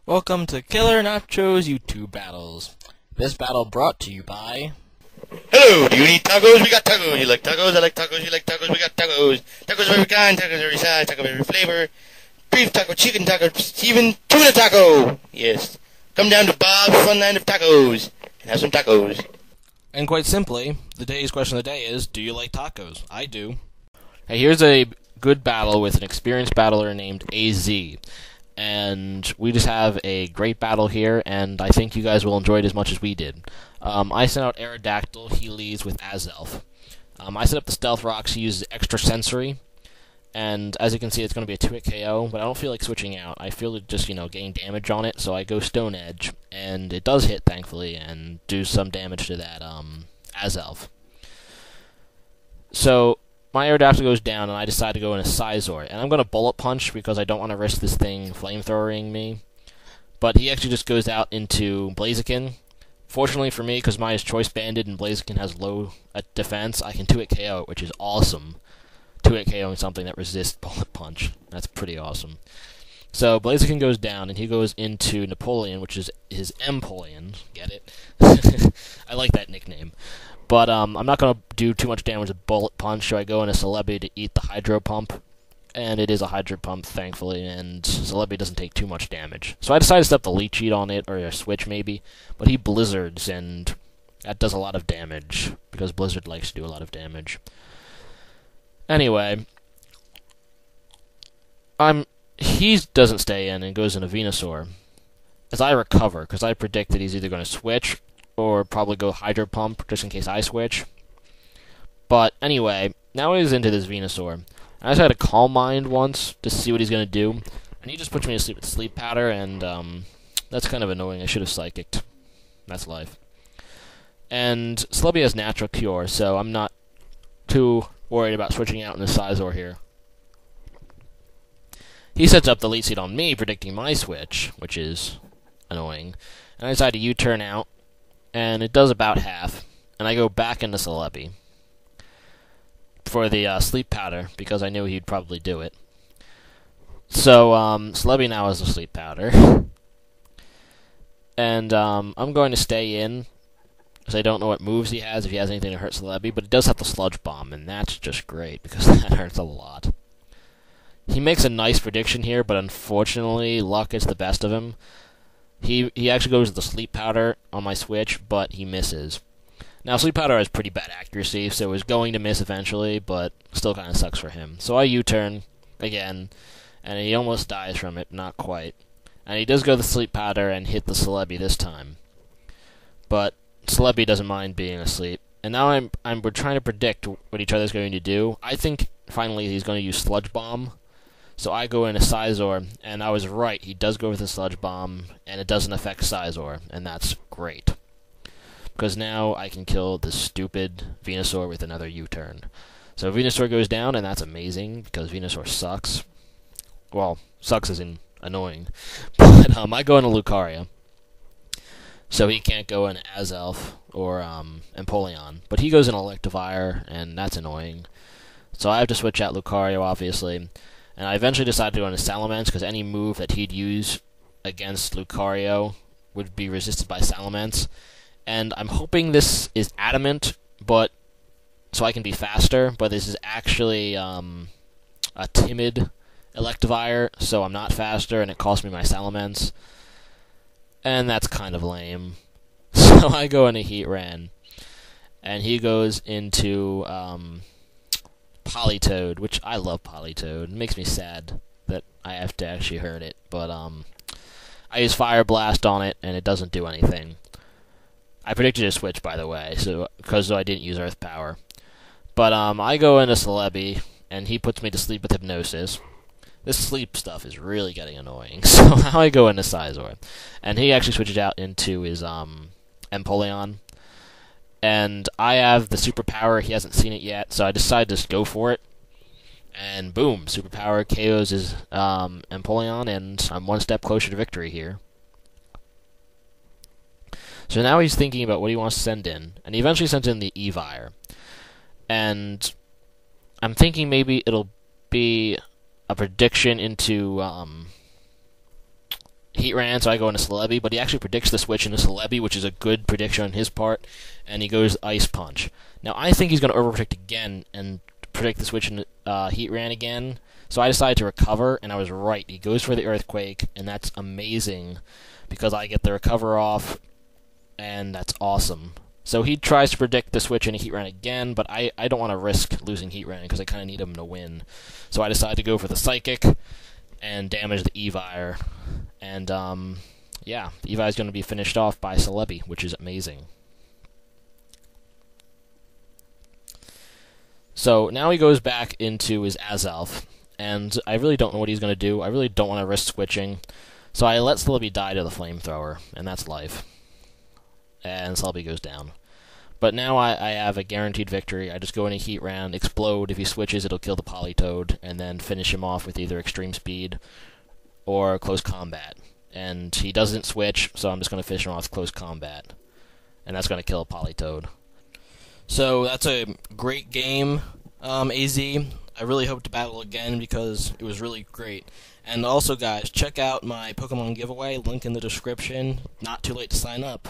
Welcome to Killer Nacho's YouTube battles. This battle brought to you by... Hello, do you need tacos? We got tacos. You like tacos? I like tacos. You like tacos? We got tacos. Tacos of every kind, tacos of every size, tacos of every flavor. Beef taco, chicken taco, even tuna taco. Yes. Come down to Bob's Funland of Tacos and have some tacos. And quite simply, today's question of the day is, do you like tacos? I do. Hey, here's a good battle with an experienced battler named AZ. And we just have a great battle here, and I think you guys will enjoy it as much as we did. I sent out Aerodactyl, he leads with Azelf. I set up the Stealth Rocks, he uses Extra Sensory, and as you can see it's going to be a 2-hit KO, but I don't feel like switching out. I feel like just, getting damage on it, so I go Stone Edge, and it does hit, thankfully, and do some damage to that Azelf. So my Aerodactyl goes down, and I decide to go in a Sizor. And I'm going to Bullet Punch because I don't want to risk this thing flamethrowering me. But he actually just goes out into Blaziken. Fortunately for me, because mine is Choice Banded and Blaziken has low defense, I can 2-hit KO it, which is awesome. 2-hit KOing something that resists Bullet Punch. That's pretty awesome. So Blaziken goes down, and he goes into Napoleon, which is his Empoleon. Get it? I like that nickname. But I'm not going to do too much damage with Bullet Punch, so I go into Celebi to eat the Hydro Pump. And it is a Hydro Pump, thankfully, and Celebi doesn't take too much damage. So I decided to step the Leech Seed on it, or a Switch maybe, but he Blizzards, and that does a lot of damage, because Blizzard likes to do a lot of damage. Anyway, he doesn't stay in and goes into Venusaur. As I recover, because I predict that he's either going to switch or probably go Hydro Pump, just in case I switch. But anyway, now he's into this Venusaur. I just had a Calm Mind once to see what he's going to do, and he just puts me to sleep with Sleep Powder, and that's kind of annoying. I should have Psychicked. That's life. And Celebi has Natural Cure, so I'm not too worried about switching out in the Sizor here. He sets up the Leech Seed on me, predicting my switch, which is annoying. And I decide to U-turn out, and it does about half, and I go back into Celebi for the Sleep Powder, because I knew he'd probably do it. So, Celebi now has a Sleep Powder, and I'm going to stay in, because I don't know what moves he has, if he has anything to hurt Celebi, but he does have the Sludge Bomb, and that's just great, because that hurts a lot. He makes a nice prediction here, but unfortunately, luck is the best of him. He actually goes to the Sleep Powder on my Switch, but he misses. Now, Sleep Powder has pretty bad accuracy, so it was going to miss eventually, but still kind of sucks for him. So I U-turn again, and he almost dies from it, not quite. And he does go to the Sleep Powder and hit the Celebi this time. But Celebi doesn't mind being asleep. And now we're trying to predict what each other's going to do. I think, finally, he's going to use Sludge Bomb. So I go into Sizor, and I was right. He does go with the Sludge Bomb, and it doesn't affect Sizor, and that's great. Because now I can kill this stupid Venusaur with another U-turn. So Venusaur goes down, and that's amazing, because Venusaur sucks. Well, sucks as in annoying. But I go into Lucario. So he can't go into Azelf or Empoleon. But he goes in Electivire, and that's annoying. So I have to switch out Lucario, obviously. And I eventually decided to go into Salamence, because any move that he'd use against Lucario would be resisted by Salamence. And I'm hoping this is Adamant, but so I can be faster, but this is actually a timid Electivire, so I'm not faster, and it costs me my Salamence. And that's kind of lame. So I go into Heatran, and he goes into Politoed, which I love Politoed. It makes me sad that I have to actually hurt it, but I use Fire Blast on it, and it doesn't do anything. I predicted a switch, by the way, so because I didn't use Earth Power. But I go into Celebi, and he puts me to sleep with Hypnosis. This sleep stuff is really getting annoying. So now I go into Sizor, and he actually switches out into his Empoleon. And I have the superpower, he hasn't seen it yet, so I decide to just go for it. And boom, superpower KOs his Empoleon, and I'm one step closer to victory here. So now he's thinking about what he wants to send in, and he eventually sends in the Evire. And I'm thinking maybe it'll be a prediction into Heat Ran, so I go into Celebi, but he actually predicts the switch into Celebi, which is a good prediction on his part, and he goes Ice Punch. Now, I think he's going to overpredict again and predict the switch into Heat Ran again, so I decided to recover, and I was right. He goes for the Earthquake, and that's amazing, because I get the recover off, and that's awesome. So he tries to predict the switch into Heatran again, but I don't want to risk losing Heatran because I kind of need him to win. So I decided to go for the Psychic and damage the Evire. And, yeah, the Evire is going to be finished off by Celebi, which is amazing. So now he goes back into his Azelf, and I really don't know what he's going to do. I really don't want to risk switching. So I let Celebi die to the Flamethrower, and that's life. And Celebi goes down. But now I have a guaranteed victory. I just go into Heatran, explode. If he switches, it'll kill the Politoed, and then finish him off with either Extreme Speed or Close Combat. And he doesn't switch, so I'm just going to finish him off with Close Combat. And that's going to kill a Politoed. So that's a great game, AZ. I really hope to battle again because it was really great. And also, guys, check out my Pokemon giveaway, link in the description. Not too late to sign up.